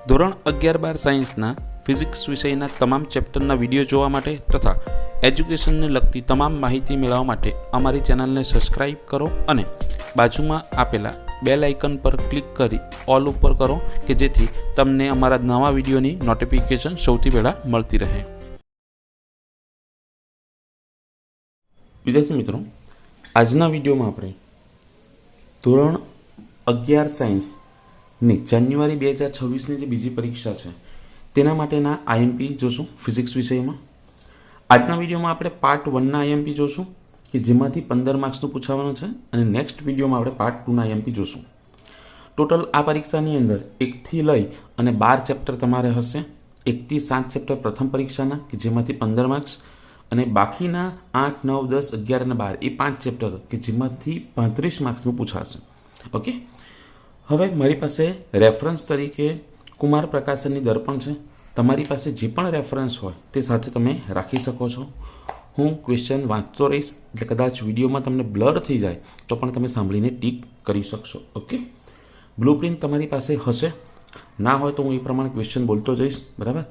ધોરણ 11-12 સાયન્સના ફિઝિક્સ વિષયના તમામ ચેપ્ટરના વિડીયો જોવા માટે તથા એજ્યુકેશનને લગતી તમામ માહિતી મેળવવા માટે અમારી ચેનલને સબસ્ક્રાઇબ કરો અને બાજુમાં આપેલા બેલ આઇકન પર ક્લિક કરી ઓલ ઉપર કરો કે જેથી તમને અમારા નવા વિડીયોની નોટિફિકેશન સૌથી પહેલાં મળતી રહે. વિદ્યાર્થી મિત્રો, આજના વિડીયોમાં આપણે ધોરણ 11 સાયન્સની જાન્યુઆરી 2026ની જે બીજી પરીક્ષા છે તેના માટેના આઈએમપી જોશું ફિઝિક્સ વિષયમાં. આજના વિડીયોમાં આપણે પાર્ટ 1ના આઈએમપી જોશું કે જેમાંથી 15 માર્ક્સનું પૂછાવાનું છે અને નેક્સ્ટ વિડીયોમાં આપણે પાર્ટ 2ના આઈએમપી જોશું. ટોટલ આ પરીક્ષાની અંદર 1થી લઈ અને 12 ચેપ્ટર તમારે હશે. 1થી 7 ચેપ્ટર પ્રથમ પરીક્ષાના કે જેમાંથી 15 માર્ક્સ અને બાકીના 8, 9, 10, 11 અને 12 એ 5 ચેપ્ટર કે જેમાંથી 35 માર્ક્સનું પૂછાશે. ઓકે, હવે મારી પાસે રેફરન્સ તરીકે કુમાર પ્રકાશનની દર્પણ છે. તમારી પાસે જે પણ રેફરન્સ હોય તે સાથે તમે રાખી શકો છો. હું ક્વેશ્ચન વાંચતો રહીશ એટલે કદાચ વિડીયોમાં તમને બ્લર થઈ જાય તો પણ તમે સાંભળીને ટીક કરી શકશો. ઓકે, બ્લુપ્રિન્ટ તમારી પાસે હશે, ના હોય તો હું એ પ્રમાણે ક્વેશ્ચન બોલતો જઈશ. બરાબર,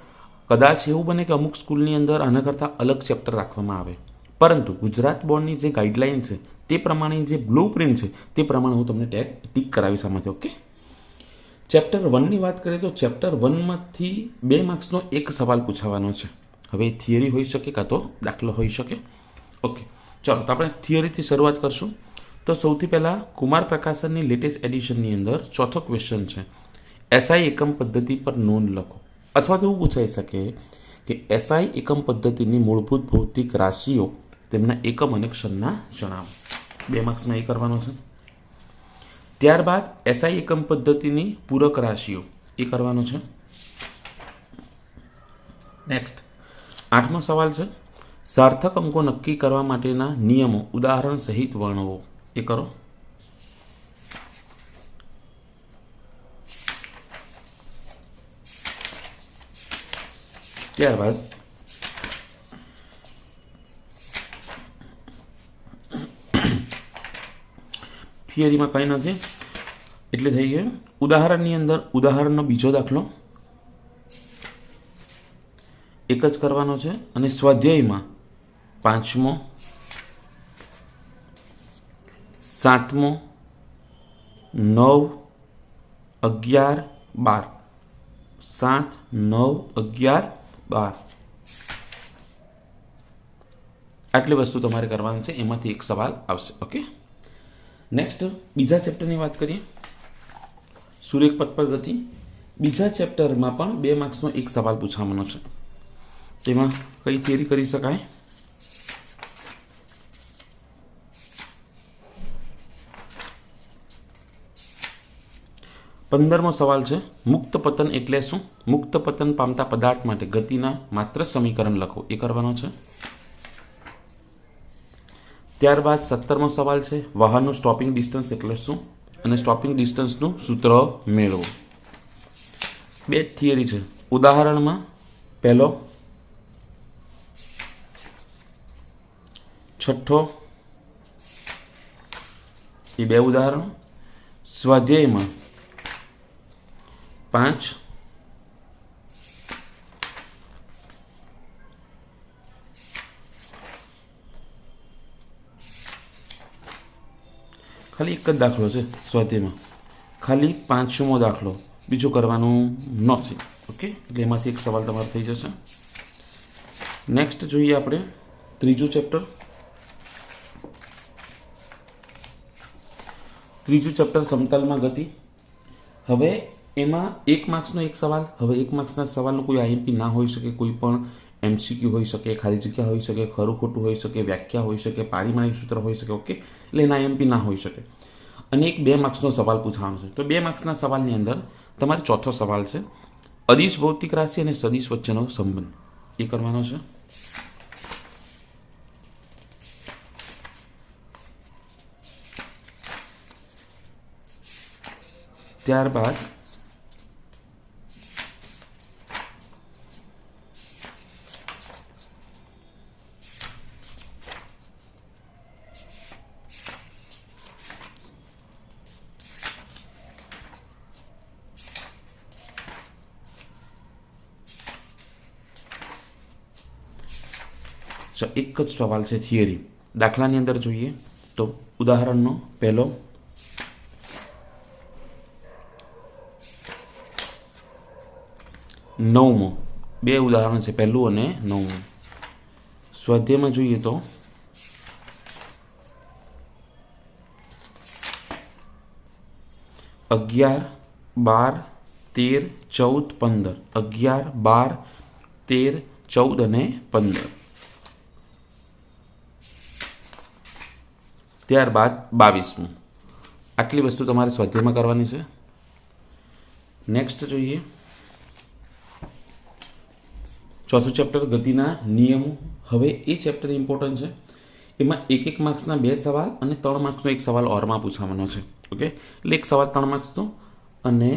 કદાચ એવું બને કે અમુક સ્કૂલની અંદર આના કરતાં અલગ ચેપ્ટર રાખવામાં આવે, પરંતુ ગુજરાત બોર્ડની જે ગાઈડલાઇન છે તે પ્રમાણે જે બ્લુપ્રિન્ટ છે તે પ્રમાણે હું તમને ટીક કરાવીશ આમાંથી. ઓકે, ચેપ્ટર 1ની વાત કરીએ તો ચેપ્ટર 1માંથી 2 માર્ક્સનો એક સવાલ પૂછાવાનો છે. હવે થિયરી હોઈ શકે કાં તો દાખલો હોઈ શકે. ઓકે, ચાલો તો આપણે થિયરીથી શરૂઆત કરશું. તો સૌથી પહેલાં કુમાર પ્રકાશનની લેટેસ્ટ એડિશનની અંદર ચોથો ક્વેશ્ચન છે, એસઆઈ એકમ પદ્ધતિ પર નોંધ લખો. અથવા તો એવું પૂછાઈ શકે કે એસઆઈ એકમ પદ્ધતિની મૂળભૂત ભૌતિક રાશિઓ, તેમના એકમ અને ક્ષણના જણાવો. 2 માર્ક્સમાં એ કરવાનો છે. ત્યારબાદ એસઆઈ એકમ પદ્ધતિની પૂરક રાશિઓ એ કરવાનો છે. નેક્સ્ટ 8મો સવાલ છે, સાર્થક અંકો નક્કી કરવા માટેના નિયમો ઉદાહરણ સહિત વર્ણવો. એ કરો. ત્યારબાદ થિયરીમાં કંઈ નથી એટલે થઈ ગયું. ઉદાહરણની અંદર ઉદાહરણનો બીજો દાખલો એક જ કરવાનો છે અને સ્વાધ્યાયમાં 5મો, 7મો, 9, 11, 12, 7, 9, 11, 12 આટલી વસ્તુ તમારે કરવાની છે. એમાંથી એક સવાલ આવશે. ઓકે, નેક્સ્ટ બીજા ચેપ્ટરની વાત કરીએ, સુરેખ પથ પર ગતિ. બીજા ચેપ્ટરમાં પણ 2 માર્ક્સનો એક સવાલ પૂછવાનો છે. તેમાં કઈ થિયરી કરી શકાય? પંદરમો સવાલ છે, મુક્ત પતન એટલે શું? મુક્ત પતન પામતા પદાર્થ માટે ગતિના માત્ર સમીકરણ લખો. એ કરવાનો છે. ત્યારબાદ 17મો સવાલ છે, વાહનનું સ્ટોપિંગ ડિસ્ટન્સ એટલે શું અને સ્ટોપિંગ ડિસ્ટન્સનું સૂત્ર મેળવો. 2 થિયરી છે. ઉદાહરણમાં પહેલો, છઠ્ઠો, એ 2 ઉદાહરણ. સ્વાધ્યાયમાં 5, ખાલી એક જ દાખલો છે સ્વાધ્યાયમાં, ખાલી 5મો દાખલો, બીજું કરવાનું નથી. ઓકે, એટલે એમાંથી એક સવાલ તમારો થઈ જશે. નેક્સ્ટ જોઈએ આપણે ત્રીજું ચેપ્ટર. ત્રીજું ચેપ્ટર સમતલમાં ગતિ. હવે એમાં 1 માર્ક્સનો એક સવાલ. હવે 1 માર્ક્સના સવાલનું કોઈ આઈએમપી ના હોઈ શકે, કોઈ પણ એમસીક્યુ હોઈ શકે, ખાલી જગ્યા હોઈ શકે, ખરું ખોટું હોઈ શકે, વ્યાખ્યા હોઈ શકે, પારિમાણિક સૂત્ર હોઈ શકે. ઓકે, એટલે એના આઈએમપી ના હોઈ શકે. અને એક 2 માર્ક્સનો સવાલ પૂછવાનો છે. તો 2 માર્ક્સના સવાલની અંદર તમારે ચોથો સવાલ છે, અદિશ ભૌતિક રાશિ અને સદિશ વચ્ચેનો સંબંધ. એ કરવાનો છે. ત્યારબાદ એક જ સવાલ છે થિયરી. દાખલાની અંદર જોઈએ તો ઉદાહરણનો પહેલો, નવમો. બે ઉદાહરણ છે, પહેલું અને નવમું. સ્વાધ્યાયમાં જોઈએ તો 11, 12, 13, 14, 15. 11, 12, 13, 14 અને 15. ત્યારબાદ 22મું. આટલી વસ્તુ તમારે સ્વાધ્યાયમાં કરવાની છે. નેક્સ્ટ જોઈએ ચોથું ચેપ્ટર, ગતિના નિયમો. હવે એ ચેપ્ટર ઇમ્પોર્ટન્ટ છે. એમાં એક માર્ક્સના 2 સવાલ અને 3 માર્ક્સનો એક સવાલ ઓરમાં પૂછવાનો છે. ઓકે, એટલે એક સવાલ 3 માર્ક્સનો અને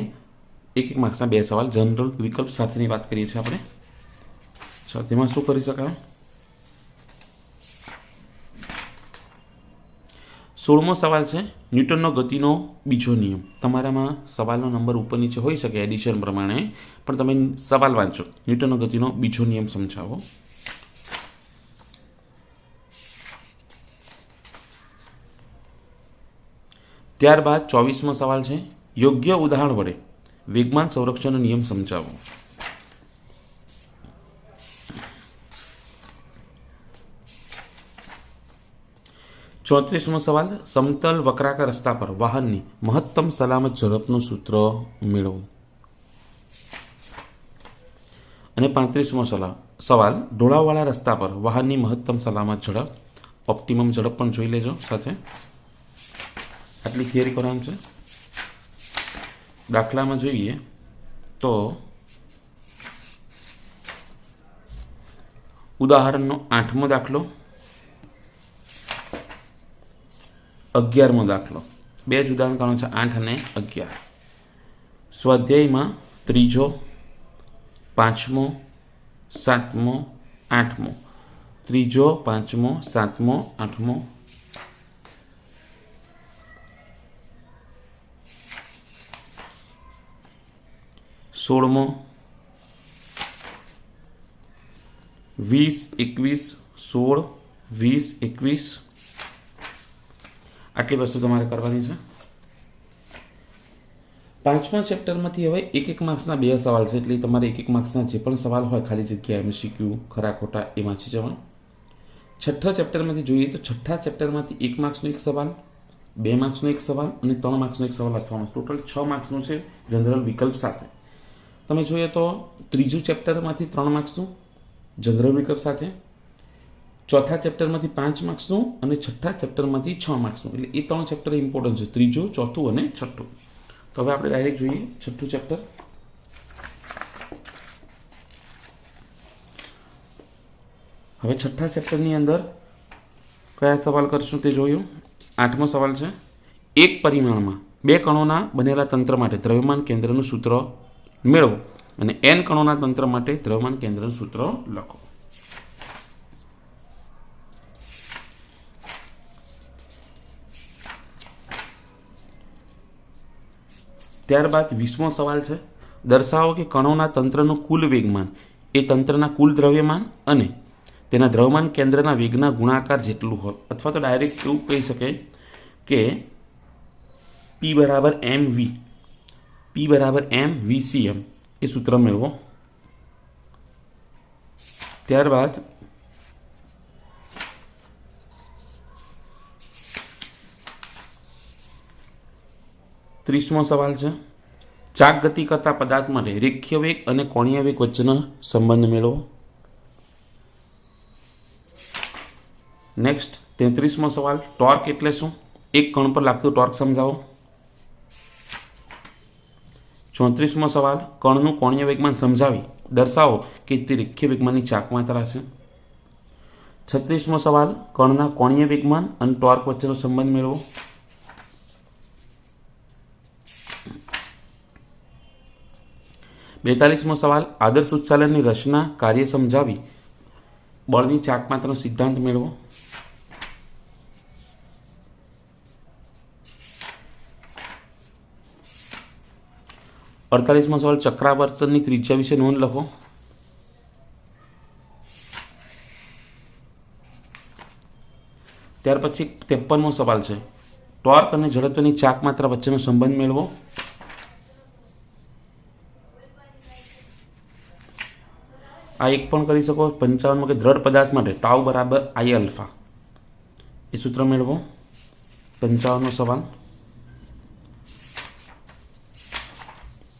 એક માર્ક્સના 2 સવાલ જનરલ વિકલ્પ સાથેની વાત કરીએ છીએ આપણે. તેમાં શું કરી શકાય? 16મો સવાલ છે ન્યૂટનનો ગતિનો બીજો નિયમ. તમારામાં સવાલનો નંબર ઉપર નીચે હોઈ શકે એડિશન પ્રમાણે, પણ તમે સવાલ વાંચો. ન્યૂટનનો ગતિનો બીજો નિયમ સમજાવો. ત્યારબાદ 24મો સવાલ છે યોગ્ય ઉદાહરણ વડે વેગમાન સંરક્ષણનો નિયમ સમજાવો. ચોત્રીસમો સવાલ સમતલ વક્રાકાર રસ્તા પર વાહનની મહત્તમ સલામત ઝડપનું સૂત્ર મેળવો. અને 35મો સવાલ ઢોળાવવાળા રસ્તા પર વાહનની મહત્તમ સલામત ઝડપ, ઓપ્ટિમમ ઝડપ પણ જોઈ લેજો સાથે. આટલી થિયરી કરવાનું છે. દાખલામાં જોઈએ તો ઉદાહરણનો 8મો દાખલો, 11મો દાખલો. બે જ ઉદાહરણ કરવાનું છે, 8 અને 11. સ્વાધ્યાયમાં 3જો, 5મો, 7મો, 8મો. 3જો, 5મો, 7મો, 8મો. 16મો, 20, 21, 16, 20, 21. આટલી વસ્તુ તમારે કરવાની છે. 5મા ચેપ્ટરમાંથી હવે એક માર્ક્સના 2 સવાલ છે, એટલે તમારે એક માર્ક્સના જે પણ સવાલ હોય ખાલી જગ્યા MCQ ખરા ખોટા એ વાંચી જવાનું. 6થા ચેપ્ટરમાંથી જોઈએ તો 6થા ચેપ્ટરમાંથી 1 માર્ક્સનો એક સવાલ, 2 માર્ક્સનો એક સવાલ અને 3 માર્ક્સનો એક સવાલ લખવાનો. ટોટલ 6 માર્ક્સનું છે જનરલ વિકલ્પ સાથે. તમે જોઈએ તો ત્રીજું ચેપ્ટરમાંથી 3 માર્ક્સનું જનરલ વિકલ્પ સાથે, ચોથા ચેપ્ટરમાંથી 5 માર્ક્સનું અને છઠ્ઠા ચેપ્ટરમાંથી 6 માર્ક્સનું. એટલે એ 3 ચેપ્ટર ઇમ્પોર્ટન્ટ છે, ત્રીજું, ચોથું અને છઠ્ઠું. તો હવે આપણે ડાયરેક્ટ જોઈએ છઠ્ઠું ચેપ્ટર. હવે છઠ્ઠા ચેપ્ટરની અંદર કયા સવાલ કરશું તે જોયું. 8મો સવાલ છે એક પરિમાણમાં 2 કણોના બનેલા તંત્ર માટે દ્રવ્યમાન કેન્દ્રનું સૂત્ર મેળવો અને n કણોના તંત્ર માટે દ્રવ્યમાન કેન્દ્રનું સૂત્ર લખો. ત્યારબાદ 20મો સવાલ છે દર્શાવો કે કણોના તંત્રનું કુલ વેગમાન એ તંત્રના કુલ દ્રવ્યમાન અને તેના દ્રવ્યમાન કેન્દ્રના વેગના ગુણાકાર જેટલું હોય, અથવા તો ડાયરેક્ટ એવું કહી શકાય કે P બરાબર mv, P બરાબર mvcm એ સૂત્ર મેળવો. ત્યારબાદ 30મો સવાલ છે ચાક ગતિ કરતા પદાર્થ માટે રેખીય વેગ અને કોણીય વેગ વચ્ચેનો સંબંધ મેળવો. નેક્સ્ટ 33મો સવાલ ટોર્ક એટલે શું, એક કણ પર લાગતું ટોર્ક સમજાવો. 34મો સવાલ કણનું કોણીય વેગમાન સમજાવી દર્શાવો કે તે રેખીય વેગમાનની ચાક માત્રા છે. 36મો સવાલ કણના કોણીય વેગમાન અને ટોર્ક વચ્ચેનો સંબંધ મેળવો. 42મો સવાલ આદર્શ ઉચ્ચાલનની રચના કાર્ય સમજાવી બળની ચાક માત્રાનો સિદ્ધાંત મેળવો. 48મો સવાલ ચક્રાવર્તનની ત્રિજ્યા વિશે નોંધ લખો. ત્યાર પછી 53મો સવાલ છે, ટોર્ક અને જડત્વની ચાક માત્રા વચ્ચેનો સંબંધ મેળવો. આ એક પણ કરી શકો. 55માં કે દ્રઢ પદાર્થ માટે ટાઉ બરાબર આઈ અલ્ફા, એ સૂત્ર મેળવો. 55નો સવાલ.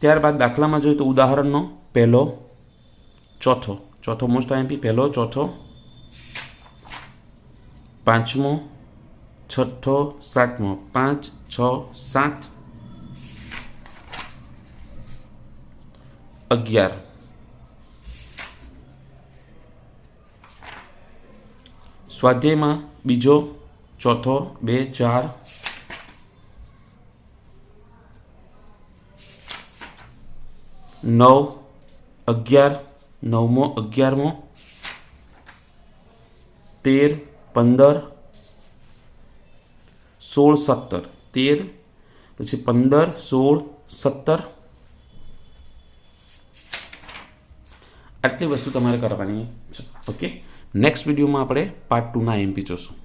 ત્યારબાદ દાખલામાં જોઈએ તો ઉદાહરણનો પહેલો, ચોથો મોસ્ટ આઈએમપી, પહેલો, ચોથો, પાંચમો, છઠ્ઠો, સાતમો, 5, 6, 7, 11. સ્વાધ્યાયમાં બીજો, ચોથો, 2, 4, 9, 11, 9મો, 11મો, 13, 15, 16, 17, 13, પછી 15, 16, 17. આટલી વસ્તુ તમારે કરવાની છે. ઓકે, નેક્સ્ટ વિડીયોમાં આપણે પાર્ટ 2ના આઈએમપી જોશું.